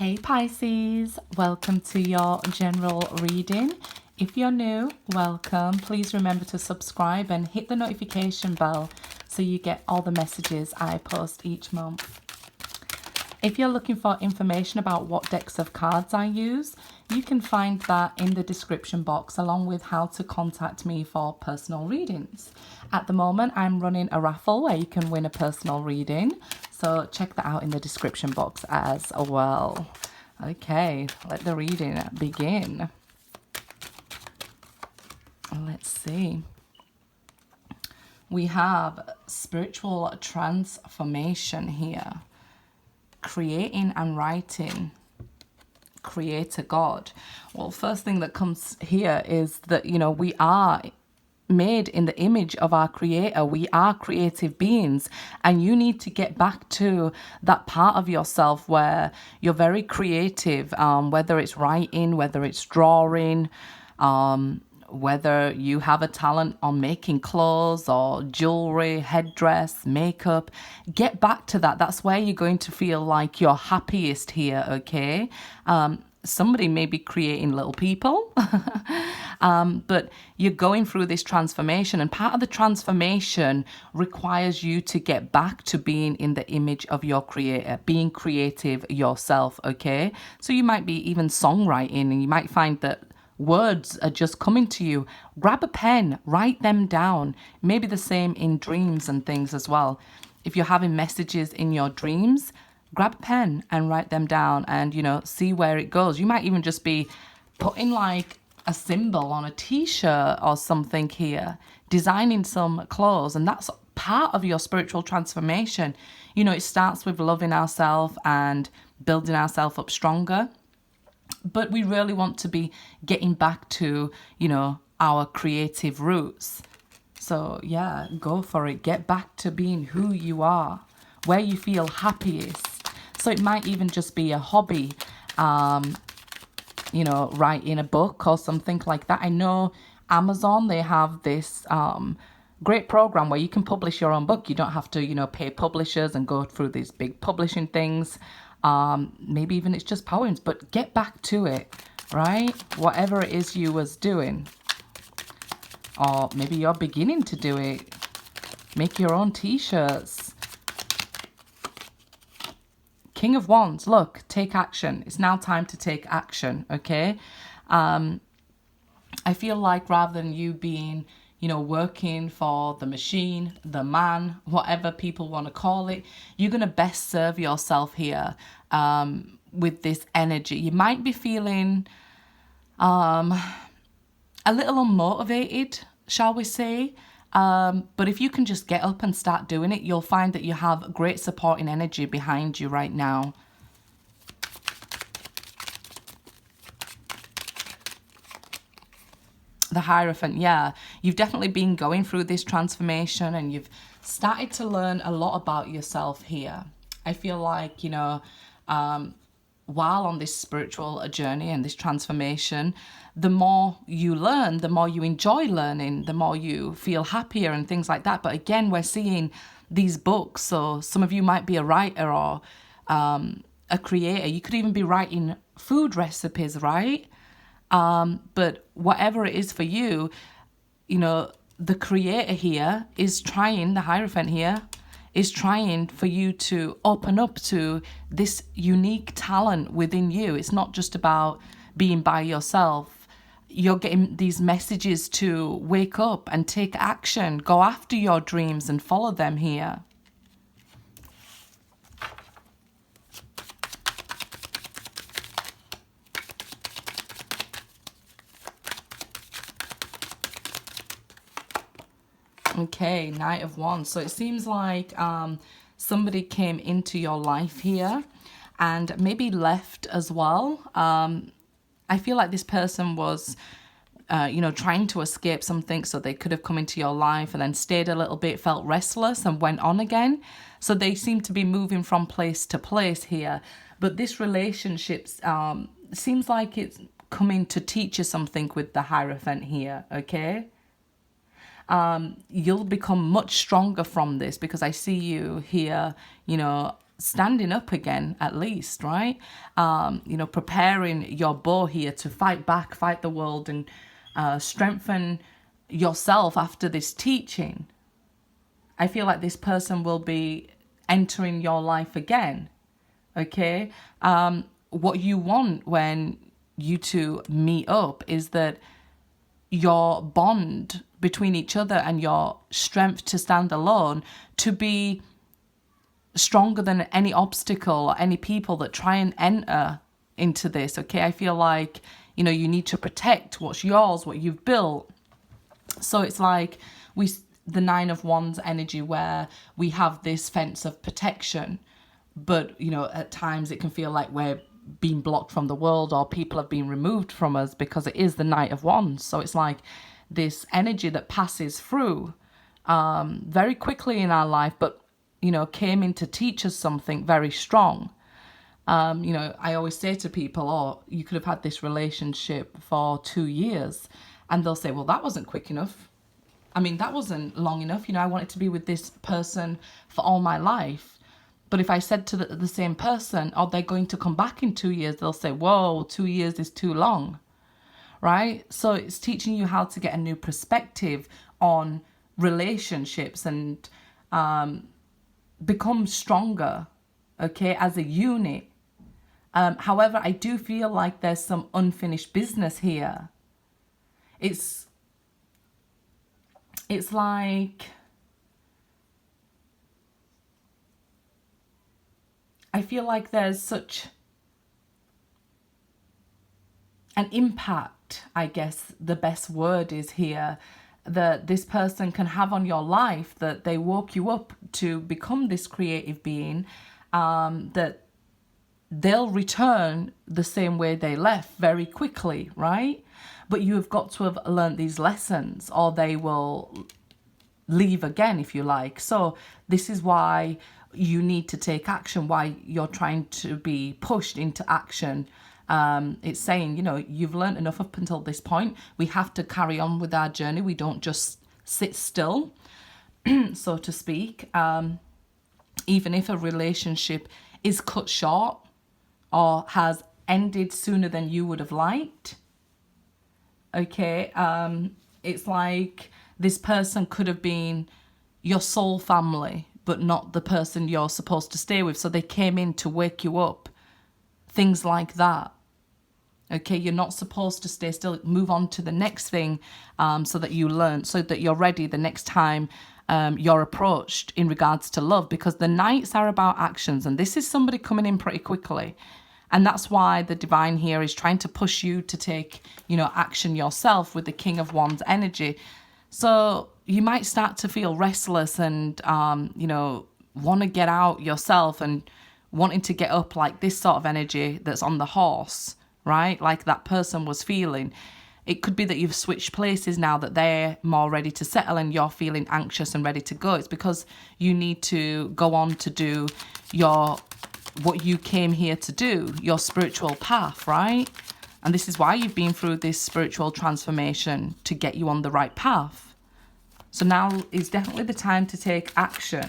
Hey Pisces, welcome to your general reading. If you're new, welcome. Please remember to subscribe and hit the notification bell so you get all the messages I post each month. If you're looking for information about what decks of cards I use, you can find that in the description box along with how to contact me for personal readings. At the moment, I'm running a raffle where you can win a personal reading. So check that out in the description box as well. Okay, let the reading begin. Let's see. We have spiritual transformation here. Creating and writing. Creator God. Well, first thing that comes here is that, we are made in the image of our creator. We are creative beings, and you need to get back to that part of yourself where you're very creative, whether it's writing, whether it's drawing, whether you have a talent on making clothes or jewelry, headdress, makeup. Get back to that. That's where you're going to feel like you're happiest here, okay? Somebody may be creating little people, but you're going through this transformation, and part of the transformation requires you to get back to being in the image of your creator, being creative yourself, okay? So you might be even songwriting, and you might find that words are just coming to you. Grab a pen, write them down. Maybe the same in dreams and things as well. If you're having messages in your dreams, grab a pen and write them down and, see where it goes. You might even just be putting like a symbol on a t-shirt or something here, designing some clothes, and that's part of your spiritual transformation. It starts with loving ourselves and building ourselves up stronger. But we really want to be getting back to, our creative roots. So yeah, go for it. Get back to being who you are, where you feel happiest. So it might even just be a hobby, writing a book or something like that. I know Amazon, they have this great program where you can publish your own book. You don't have to, pay publishers and go through these big publishing things. Maybe even it's just poems, but get back to it, right? Whatever it is you was doing, or maybe you're beginning to do it. Make your own t-shirts. King of Wands, look, take action. It's now time to take action, okay? I feel like rather than you being, working for the machine, the man, whatever people want to call it, you're going to best serve yourself here with this energy. You might be feeling a little unmotivated, shall we say. But if you can just get up and start doing it, you'll find that you have great supporting energy behind you right now. The Hierophant, yeah. You've definitely been going through this transformation and you've started to learn a lot about yourself here. I feel like, while on this spiritual journey and this transformation, the more you learn, the more you enjoy learning, the more you feel happier and things like that. But again, we're seeing these books. So some of you might be a writer or a creator. You could even be writing food recipes, right? But whatever it is for you, the creator here is trying, the Hierophant here, is trying for you to open up to this unique talent within you. It's not just about being by yourself. You're getting these messages to wake up and take action, go after your dreams and follow them here. Okay, Knight of Wands. So it seems like somebody came into your life here and maybe left as well. I feel like this person was, trying to escape something, so they could have come into your life and then stayed a little bit, felt restless and went on again. So they seem to be moving from place to place here. But this relationship seems like it's coming to teach you something with the Hierophant here, okay? You'll become much stronger from this, because I see you here, standing up again, at least, right? Preparing your bow here to fight back, fight the world, and strengthen yourself after this teaching. I feel like this person will be entering your life again, okay? What you want when you two meet up is that your bond between each other and your strength to stand alone to be stronger than any obstacle or any people that try and enter into this, okay? I feel like, you need to protect what's yours, what you've built. So it's like the Nine of Wands energy, where we have this fence of protection, but, at times it can feel like we're being blocked from the world, or people have been removed from us, because it is the Knight of Wands. So it's like this energy that passes through very quickly in our life, but, came in to teach us something very strong. I always say to people, oh, you could have had this relationship for 2 years. And they'll say, well, that wasn't quick enough. I mean, that wasn't long enough. I wanted to be with this person for all my life. But if I said to the same person, oh, they're going to come back in 2 years, they'll say, whoa, 2 years is too long, right? So it's teaching you how to get a new perspective on relationships and become stronger, okay, as a unit. However, I do feel like there's some unfinished business here. It's like, I feel like there's such an impact, I guess the best word is here, that this person can have on your life, that they woke you up to become this creative being, that they'll return the same way they left very quickly, right? But you have got to have learned these lessons, or they will leave again, if you like. So this is why you need to take action, why you're trying to be pushed into action. It's saying, you've learned enough up until this point. We have to carry on with our journey. We don't just sit still, so to speak. Even if a relationship is cut short or has ended sooner than you would have liked, okay, it's like this person could have been your soul family, but not the person you're supposed to stay with. So they came in to wake you up. Things like that. Okay, you're not supposed to stay still. Move on to the next thing, so that you learn, so that you're ready the next time you're approached in regards to love. Because the Knights are about actions, and this is somebody coming in pretty quickly. And that's why the divine here is trying to push you to take, action yourself with the King of Wands energy. So you might start to feel restless and, want to get out yourself and wanting to get up, like this sort of energy that's on the horse, right? Like that person was feeling. It could be that you've switched places now, that they're more ready to settle and you're feeling anxious and ready to go. It's because you need to go on to do what you came here to do, your spiritual path, right? And this is why you've been through this spiritual transformation, to get you on the right path. So now is definitely the time to take action.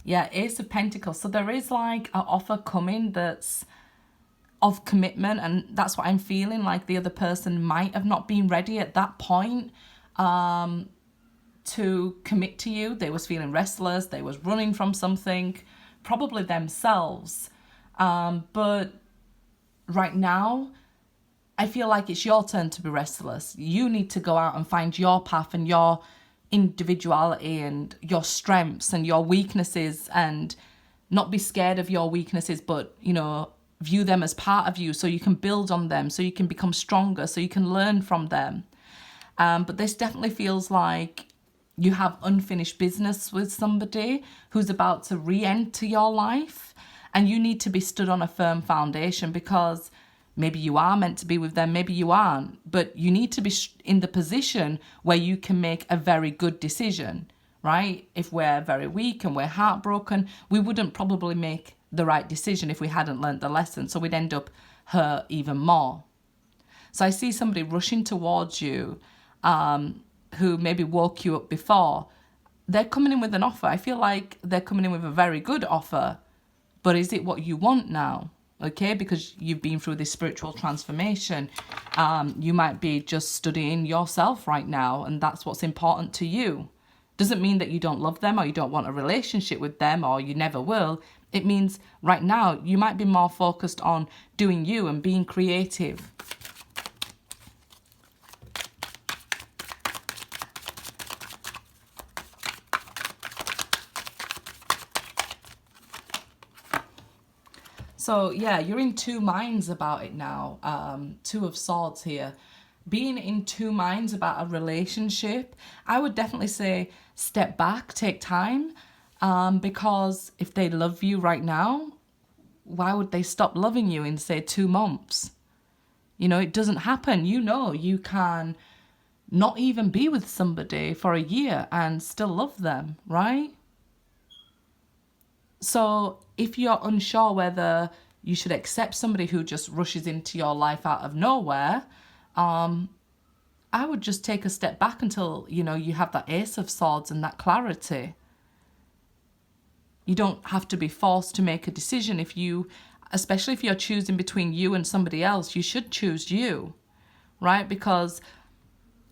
Yeah, Ace of Pentacles. So there is like an offer coming that's of commitment, and that's what I'm feeling like the other person might have not been ready at that point to commit to you. They was feeling restless, they was running from something, probably themselves. But right now, I feel like it's your turn to be restless. You need to go out and find your path and your individuality and your strengths and your weaknesses, and not be scared of your weaknesses, but, view them as part of you, so you can build on them, so you can become stronger, so you can learn from them. But this definitely feels like you have unfinished business with somebody who's about to re-enter your life, and you need to be stood on a firm foundation, because maybe you are meant to be with them, maybe you aren't, but you need to be in the position where you can make a very good decision, right? If we're very weak and we're heartbroken, we wouldn't probably make the right decision if we hadn't learned the lesson, so we'd end up hurt even more. So I see somebody rushing towards you, who maybe woke you up before. they're coming in with an offer. I feel like they're coming in with a very good offer, but is it what you want now? Okay, because you've been through this spiritual transformation. You might be just studying yourself right now, and that's what's important to you. Doesn't mean that you don't love them or you don't want a relationship with them or you never will. It means right now you might be more focused on doing you and being creative. So yeah, you're in two minds about it now. Two of Swords here. Being in two minds about a relationship, I would definitely say step back, take time, because if they love you right now, why would they stop loving you in, say, 2 months? You know, it doesn't happen. You know, you can not even be with somebody for a year and still love them, right? So if you're unsure whether you should accept somebody who just rushes into your life out of nowhere, I would just take a step back until, you know, you have that Ace of Swords and that clarity. You don't have to be forced to make a decision. If you, especially if you're choosing between you and somebody else, you should choose you, right? Because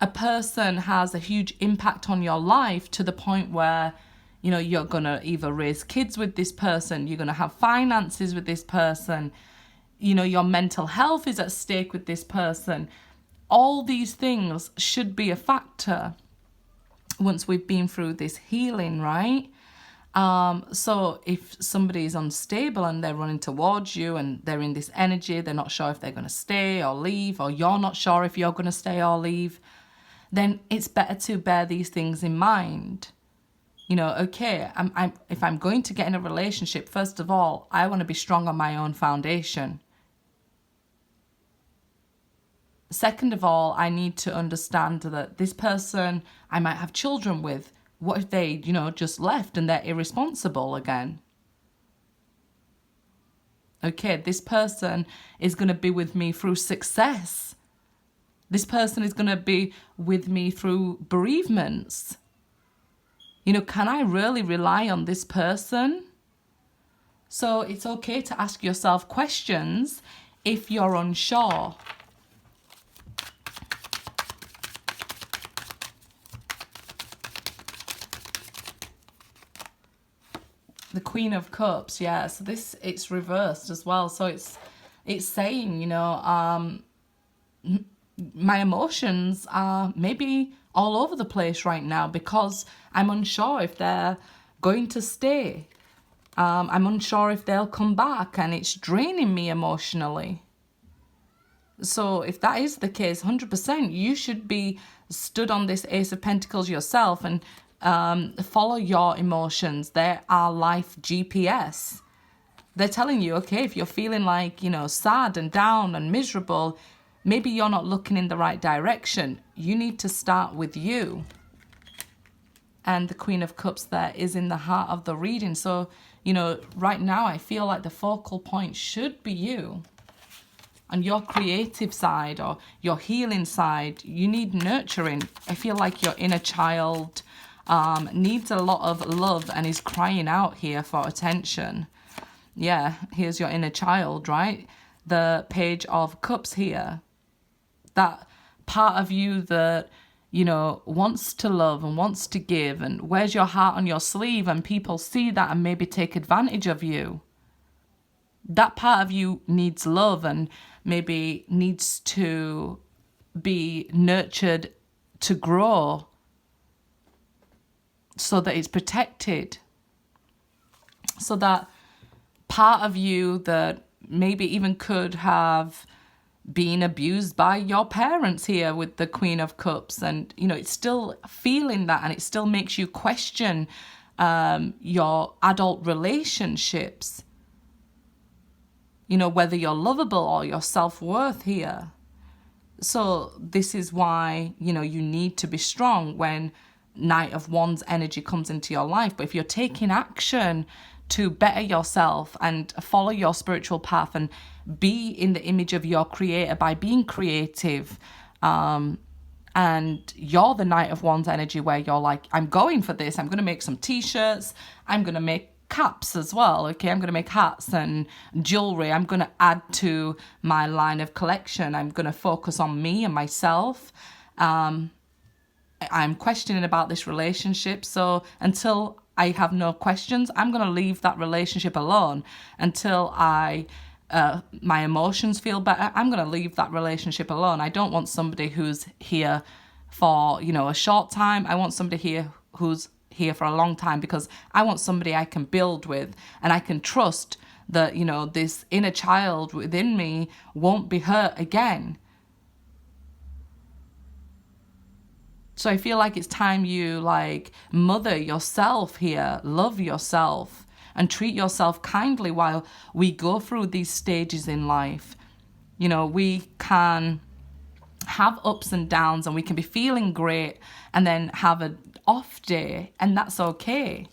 a person has a huge impact on your life to the point where, you know, you're going to either raise kids with this person, you're going to have finances with this person, you know, your mental health is at stake with this person. All these things should be a factor once we've been through this healing, right? So if somebody is unstable and they're running towards you and they're in this energy, they're not sure if they're going to stay or leave, or you're not sure if you're going to stay or leave, then it's better to bear these things in mind. You know, okay, if I'm going to get in a relationship, first of all, I want to be strong on my own foundation. Second of all, I need to understand that this person I might have children with, what if they, you know, just left and they're irresponsible again? Okay, this person is going to be with me through success. This person is going to be with me through bereavements. You know, can I really rely on this person? So it's okay to ask yourself questions if you're unsure. The Queen of Cups, yeah. So this, it's reversed as well. So it's saying, you know, my emotions are maybe all over the place right now because I'm unsure if they're going to stay. I'm unsure if they'll come back, and it's draining me emotionally. So if that is the case, 100%, you should be stood on this Ace of Pentacles yourself and follow your emotions. They are life GPS. They're telling you, okay, if you're feeling like, you know, sad and down and miserable, maybe you're not looking in the right direction. You need to start with you. And the Queen of Cups there is in the heart of the reading. So, you know, right now I feel like the focal point should be you. On your creative side or your healing side, you need nurturing. I feel like your inner child needs a lot of love and is crying out here for attention. Yeah, here's your inner child, right? The Page of Cups here. That part of you that, you know, wants to love and wants to give and wears your heart on your sleeve, and people see that and maybe take advantage of you. That part of you needs love and maybe needs to be nurtured to grow so that it's protected. So that part of you that maybe even could have been abused by your parents here with the Queen of Cups, and, you know, it's still feeling that, and it still makes you question your adult relationships. You know, whether you're lovable or your self-worth here. So this is why, you know, you need to be strong when Knight of Wands energy comes into your life. But if you're taking action to better yourself and follow your spiritual path and be in the image of your creator by being creative, And you're the Knight of Wands energy where you're like, I'm going for this. I'm going to make some t-shirts. I'm going to make caps as well. Okay, I'm going to make hats and jewelry. I'm going to add to my line of collection. I'm going to focus on me and myself. I'm questioning about this relationship. So until I have no questions, I'm going to leave that relationship alone until my emotions feel better. I'm going to leave that relationship alone. I don't want somebody who's here for, a short time. I want somebody here who's here for a long time, because I want somebody I can build with, and I can trust that, this inner child within me won't be hurt again. So I feel like it's time you mother yourself here, love yourself, and treat yourself kindly while we go through these stages in life. We can have ups and downs, and we can be feeling great and then have an off day, and that's okay.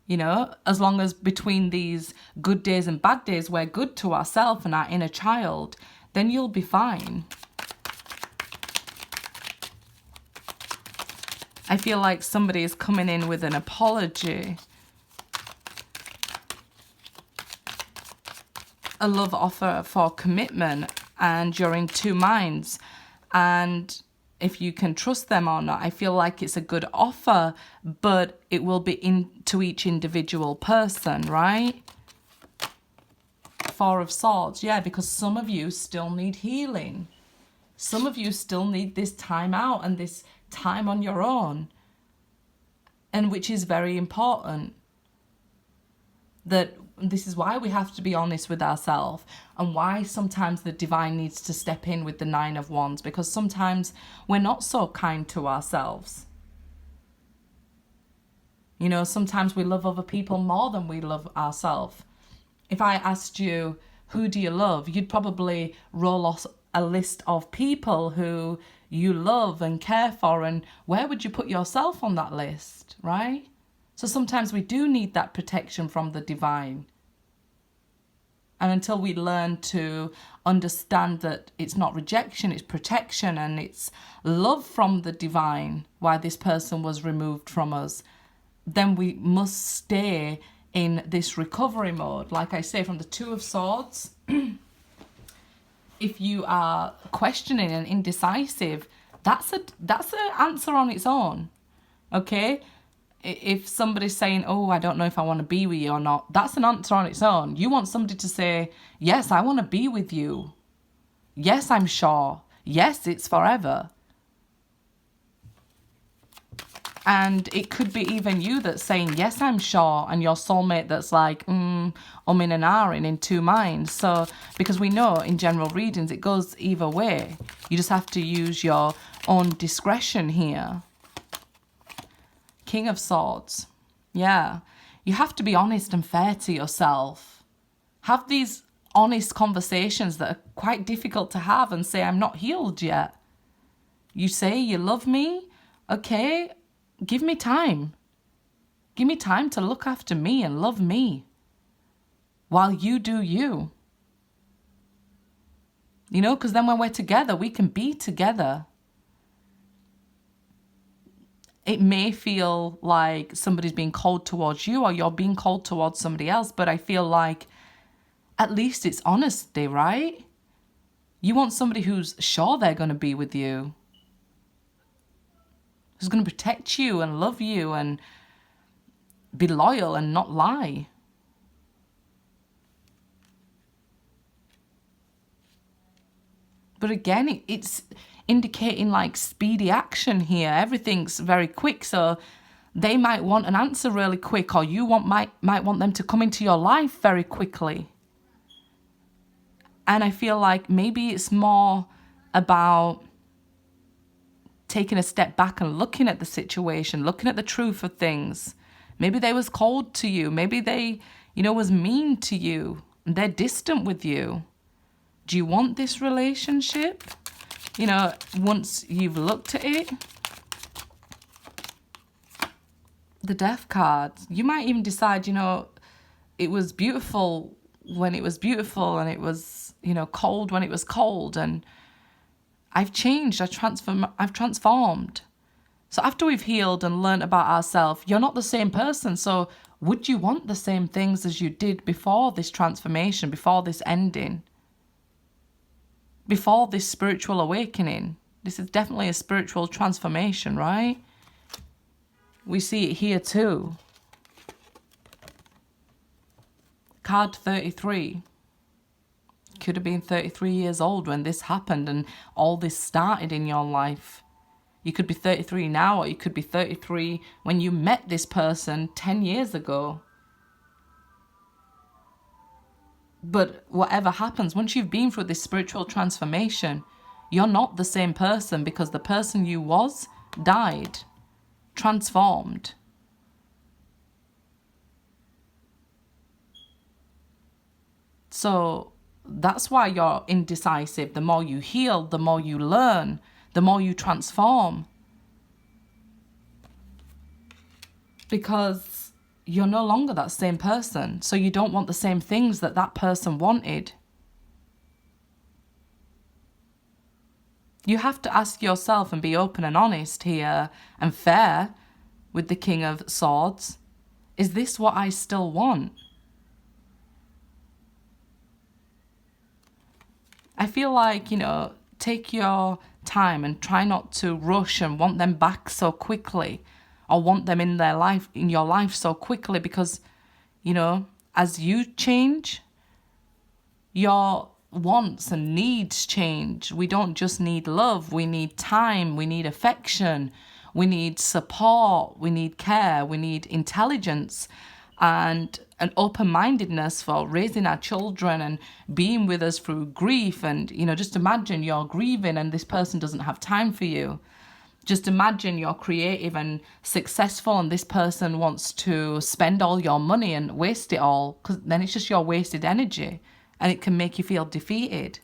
As long as between these good days and bad days, we're good to ourselves and our inner child, then you'll be fine. I feel like somebody is coming in with an apology. A love offer for commitment, and you're in two minds. And if you can trust them or not, I feel like it's a good offer, but it will be to each individual person, right? Four of Swords, yeah, because some of you still need healing. Some of you still need this time out and this time on your own, and which is very important. That this is why we have to be honest with ourselves, and why sometimes the divine needs to step in with the Nine of Wands, because sometimes we're not so kind to ourselves. Sometimes we love other people more than we love ourselves. If I asked you, who do you love? You'd probably roll off a list of people who you love and care for, and where would you put yourself on that list, right? So sometimes we do need that protection from the divine. And until we learn to understand that it's not rejection, it's protection, and it's love from the divine, why this person was removed from us, then we must stay in this recovery mode. Like I say, from the Two of Swords, if you are questioning and indecisive, that's an answer on its own, okay? If somebody's saying, oh, I don't know if I want to be with you or not, that's an answer on its own. You want somebody to say, yes, I want to be with you. Yes, I'm sure. Yes, it's forever. And it could be even you that's saying, yes, I'm sure, and your soulmate that's like, in and ahhing, in two minds. So, because we know in general readings, it goes either way. You just have to use your own discretion here. King of Swords. Yeah. You have to be honest and fair to yourself. Have these honest conversations that are quite difficult to have, and say, I'm not healed yet. You say you love me. Okay. Give me time. Give me time to look after me and love me while you do you. Because then when we're together, we can be together. It may feel like somebody's being cold towards you, or you're being cold towards somebody else, but I feel like at least it's honesty, right? You want somebody who's sure they're going to be with you, who's going to protect you and love you and be loyal and not lie. But again, it's indicating speedy action here. Everything's very quick, so they might want an answer really quick, or you might want them to come into your life very quickly. And I feel like maybe it's more about taking a step back and looking at the situation, looking at the truth of things. Maybe they was cold to you. Maybe they, was mean to you, and they're distant with you. Do you want this relationship? Once you've looked at it. The Death card. You might even decide, it was beautiful when it was beautiful, and it was, cold when it was cold. And I've changed, I've transformed. So after we've healed and learned about ourselves, you're not the same person. So would you want the same things as you did before this transformation, before this ending, before this spiritual awakening? This is definitely a spiritual transformation, right? We see it here too. Card 33. Could have been 33 years old when this happened and all this started in your life. You could be 33 now, or you could be 33 when you met this person 10 years ago. But whatever happens, once you've been through this spiritual transformation, you're not the same person, because the person you was died, transformed. So that's why you're indecisive. The more you heal, the more you learn, the more you transform. Because you're no longer that same person. So you don't want the same things that that person wanted. You have to ask yourself and be open and honest here and fair with the King of Swords. Is this what I still want? I feel like, take your time and try not to rush and want them back so quickly, or want them in your life so quickly, because, as you change, your wants and needs change. We don't just need love, we need time, we need affection, we need support, we need care, we need intelligence, and an open-mindedness for raising our children and being with us through grief. And, just imagine you're grieving and this person doesn't have time for you. Just imagine you're creative and successful and this person wants to spend all your money and waste it all, because then it's just your wasted energy and it can make you feel defeated.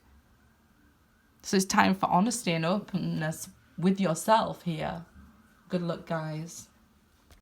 So it's time for honesty and openness with yourself here. Good luck, guys.